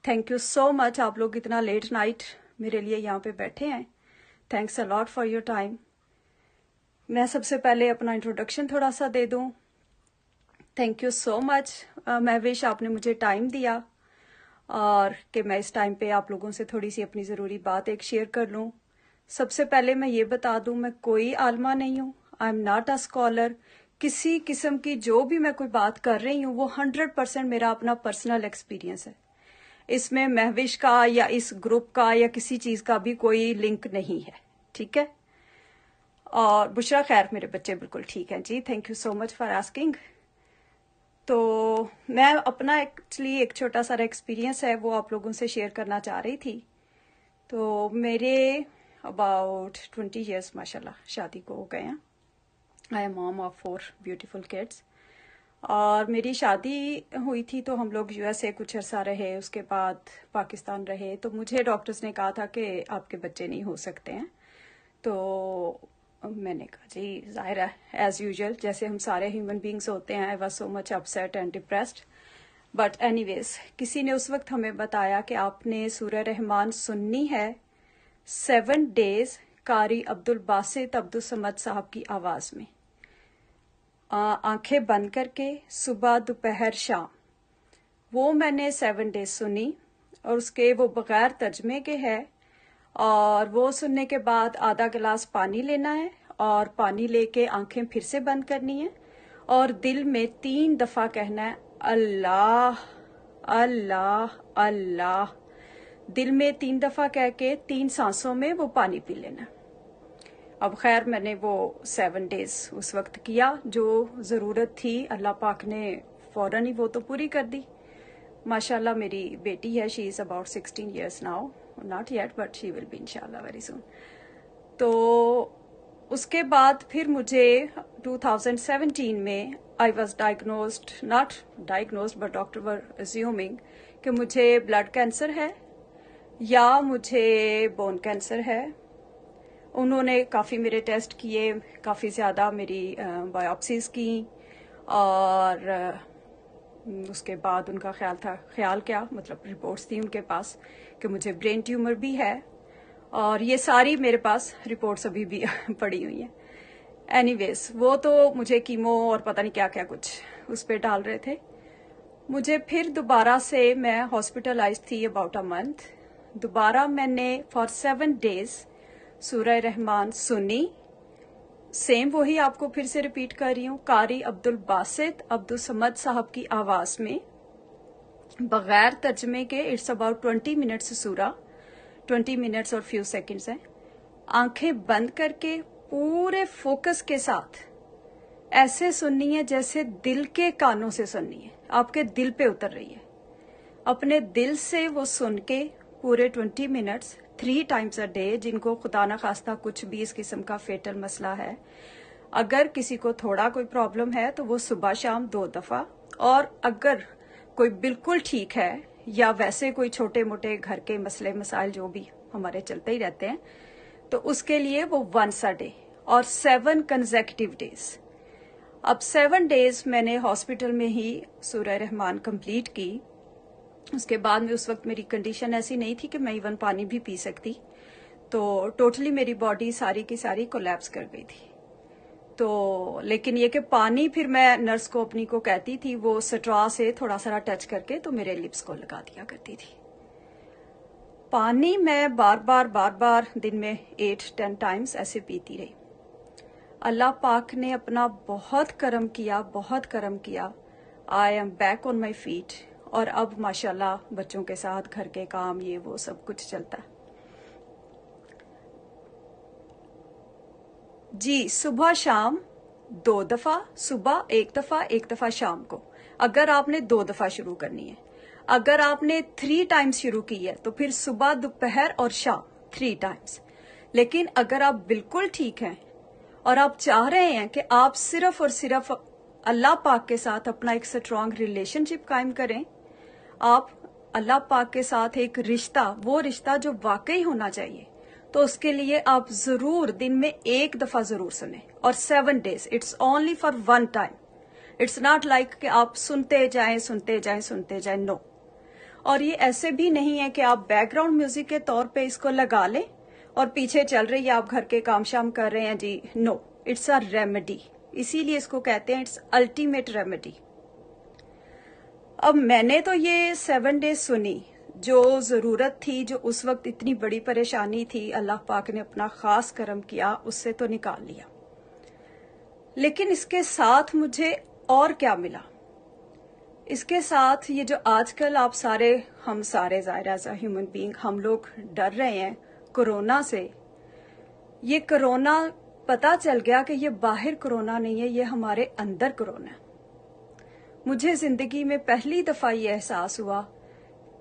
Thank you so much, आप लोग इतना लेट नाइट मेरे लिए यहाँ पे बैठे हैं। Thanks a lot for your time. मैं सबसे पहले अपना इंट्रोडक्शन थोड़ा सा दे दूँ। Thank you so much Mahvish, आपने मुझे टाइम दिया और कि मैं इस टाइम पे आप लोगों से थोड़ी सी अपनी ज़रूरी बात एक शेयर कर लूँ। सबसे पहले मैं ये बता दूँ, मैं कोई आलमा नहीं हूँ। I am not a scholar. किसी किस्म की जो भी मैं कोई बात कर रही हूँ वो 100% मेरा अपना पर्सनल एक्सपीरियंस है। इसमें महविश का या इस ग्रुप का या किसी चीज़ का भी कोई लिंक नहीं है, ठीक है। और बुशरा खैर, मेरे बच्चे बिल्कुल ठीक हैं जी, thank you so much for asking. तो मैं अपना एक्चुअली एक छोटा सा एक्सपीरियंस है वो आप लोगों से शेयर करना चाह रही थी। तो मेरे अबाउट 20 ईयर्स माशाल्लाह शादी को हो गए हैं। I am mom of 4 beautiful kids. और मेरी शादी हुई थी तो हम लोग यूएसए कुछ अर्सा रहे, उसके बाद पाकिस्तान रहे। तो मुझे डॉक्टर्स ने कहा था कि आपके बच्चे नहीं हो सकते हैं। तो मैंने कहा जी ज़ाहिर है, एज़ यूजुअल जैसे हम सारे ह्यूमन बींग्स होते हैं। I was so much upset and depressed. But anyways, किसी ने उस वक्त हमें बताया कि आपने सूरह रहमान सुननी है 7 डेज कारी अब्दुल बासित अब्दुल समद साहब की आवाज़ में, आंखें बंद करके, सुबह दोपहर शाम। वो मैंने 7 डेज सुनी और उसके वो बग़ैर तर्जमे के है। और वो सुनने के बाद आधा गिलास पानी लेना है और पानी लेके आंखें फिर से बंद करनी है और दिल में 3 दफ़ा कहना है अल्लाह अल्लाह अल्लाह। दिल में 3 दफ़ा कह के 3 सांसों में वो पानी पी लेना। अब खैर मैंने वो 7 डेज उस वक्त किया, जो ज़रूरत थी अल्लाह पाक ने फ़ौरन ही वो तो पूरी कर दी। माशाल्लाह मेरी बेटी है, she is about 16 years now, not yet but she will be इंशाल्लाह वेरी सून। तो उसके बाद फिर मुझे 2017 में I was diagnosed, not diagnosed but doctor were assuming कि मुझे ब्लड कैंसर है या मुझे बोन कैंसर है। उन्होंने काफ़ी मेरे टेस्ट किए, काफ़ी ज़्यादा मेरी बायोप्सीज की और उसके बाद उनका ख्याल क्या मतलब रिपोर्ट्स थी उनके पास कि मुझे ब्रेन ट्यूमर भी है और ये सारी मेरे पास रिपोर्ट्स अभी भी पड़ी हुई हैं। एनीवेज, वो तो मुझे कीमो और पता नहीं क्या क्या कुछ उस पर डाल रहे थे। मुझे फिर दोबारा से मैं हॉस्पिटलाइज थी अबाउट अ मंथ। दोबारा मैंने फॉर 7 डेज सूरह रहमान सुनी, सेम वही आपको फिर से रिपीट कर रही हूँ, कारी अब्दुल बासित अब्दुल समद साहब की आवाज़ में बग़ैर तर्जमे के। इट्स अबाउट 20 मिनट्स सूरा, 20 मिनट्स और फ्यू सेकंड्स हैं। आंखें बंद करके पूरे फोकस के साथ ऐसे सुननी है जैसे दिल के कानों से सुननी है, आपके दिल पे उतर रही है। अपने दिल से वो सुन के पूरे 20 मिनट्स 3 टाइम्स अ डे। जिनको खुदा न खास्ता कुछ भी इस किस्म का फेटल मसला है, अगर किसी को थोड़ा कोई प्रॉब्लम है तो वो सुबह शाम 2 दफ़ा, और अगर कोई बिल्कुल ठीक है या वैसे कोई छोटे मोटे घर के मसले मसाइल जो भी हमारे चलते ही रहते हैं तो उसके लिए वो 1 अ डे और 7 कंसेक्यूटिव डेज। अब 7 डेज मैंने हॉस्पिटल में ही सूरह रहमान कंप्लीट की। उसके बाद में उस वक्त मेरी कंडीशन ऐसी नहीं थी कि मैं इवन पानी भी पी सकती, तो टोटली मेरी बॉडी सारी की सारी कोलैप्स कर गई थी। तो लेकिन ये कि पानी फिर मैं नर्स को अपनी को कहती थी वो स्ट्रॉ से थोड़ा सा टच करके तो मेरे लिप्स को लगा दिया करती थी। पानी मैं बार बार दिन में 8-10 टाइम्स ऐसे पीती रही। अल्लाह पाक ने अपना बहुत करम किया, बहुत करम किया। I am back on my feet और अब माशाल्लाह बच्चों के साथ घर के काम ये वो सब कुछ चलता है जी। सुबह शाम 2 दफ़ा, सुबह 1 दफ़ा, 1 दफ़ा शाम को, अगर आपने 2 दफ़ा शुरू करनी है। अगर आपने 3 टाइम्स शुरू की है तो फिर सुबह दोपहर और शाम 3 टाइम्स। लेकिन अगर आप बिल्कुल ठीक हैं और आप चाह रहे हैं कि आप सिर्फ और सिर्फ अल्लाह पाक के साथ अपना एक स्ट्रॉन्ग रिलेशनशिप कायम करें, आप अल्लाह पाक के साथ एक रिश्ता, वो रिश्ता जो वाकई होना चाहिए, तो उसके लिए आप जरूर दिन में 1 दफ़ा जरूर सुने और 7 days. It's only for 1 time. It's not like कि आप सुनते जाएं नो। اور یہ ایسے بھی نہیں ہے کہ آپ بیک گراؤنڈ میوزک کے طور پہ اس کو لگا لیں اور پیچھے چل رہی ہے، آپ گھر کے کام شام کر رہے ہیں جی. نو، اٹس اے ریمیڈی. اسی لیے اس کو کہتے ہیں اٹس الٹیمیٹ ریمیڈی. اب میں نے تو یہ 7 ڈیز سنی، جو ضرورت تھی، جو اس وقت اتنی بڑی پریشانی تھی، اللہ پاک نے اپنا خاص کرم کیا، اس سے تو نکال لیا. لیکن اس کے ساتھ مجھے اور کیا ملا؟ اس کے ساتھ یہ جو آج کل آپ سارے، ہم سارے ظاہر ایز اے ہیومن بینگ، ہم لوگ ڈر رہے ہیں کورونا سے. یہ کورونا پتا چل گیا کہ یہ باہر کورونا نہیں ہے، یہ ہمارے اندر کورونا ہے. مجھے زندگی میں پہلی دفعہ یہ احساس ہوا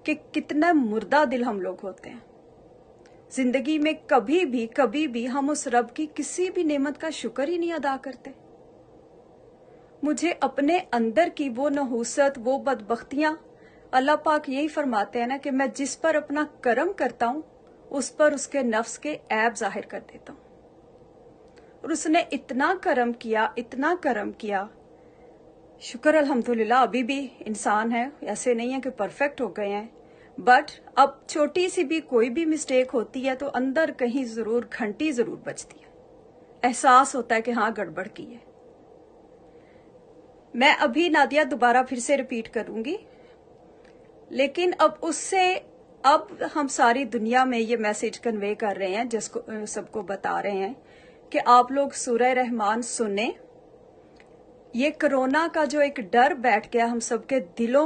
کہ کتنا مردہ دل ہم لوگ ہوتے ہیں. زندگی میں کبھی بھی ہم اس رب کی کسی بھی نعمت کا شکر ہی نہیں ادا کرتے. مجھے اپنے اندر کی وہ نحوست، وہ بدبختیاں، اللہ پاک یہی فرماتے ہیں نا کہ میں جس پر اپنا کرم کرتا ہوں اس پر اس کے نفس کے عیب ظاہر کر دیتا ہوں. اور اس نے اتنا کرم کیا، اتنا کرم کیا. شکر الحمدللہ ابھی بھی انسان ہے، ایسے نہیں ہے کہ پرفیکٹ ہو گئے ہیں، بٹ اب چھوٹی سی بھی کوئی بھی مسٹیک ہوتی ہے تو اندر کہیں ضرور گھنٹی ضرور بجتی ہے، احساس ہوتا ہے کہ ہاں گڑبڑ کی ہے. میں ابھی نادیہ دوبارہ پھر سے ریپیٹ کروں گی، لیکن اب ہم ساری دنیا میں یہ میسج کنوے کر رہے ہیں، جس کو سب کو بتا رہے ہیں کہ آپ لوگ سورہ رحمان سنیں. یہ کرونا کا جو ایک ڈر بیٹھ گیا ہم سب کے دلوں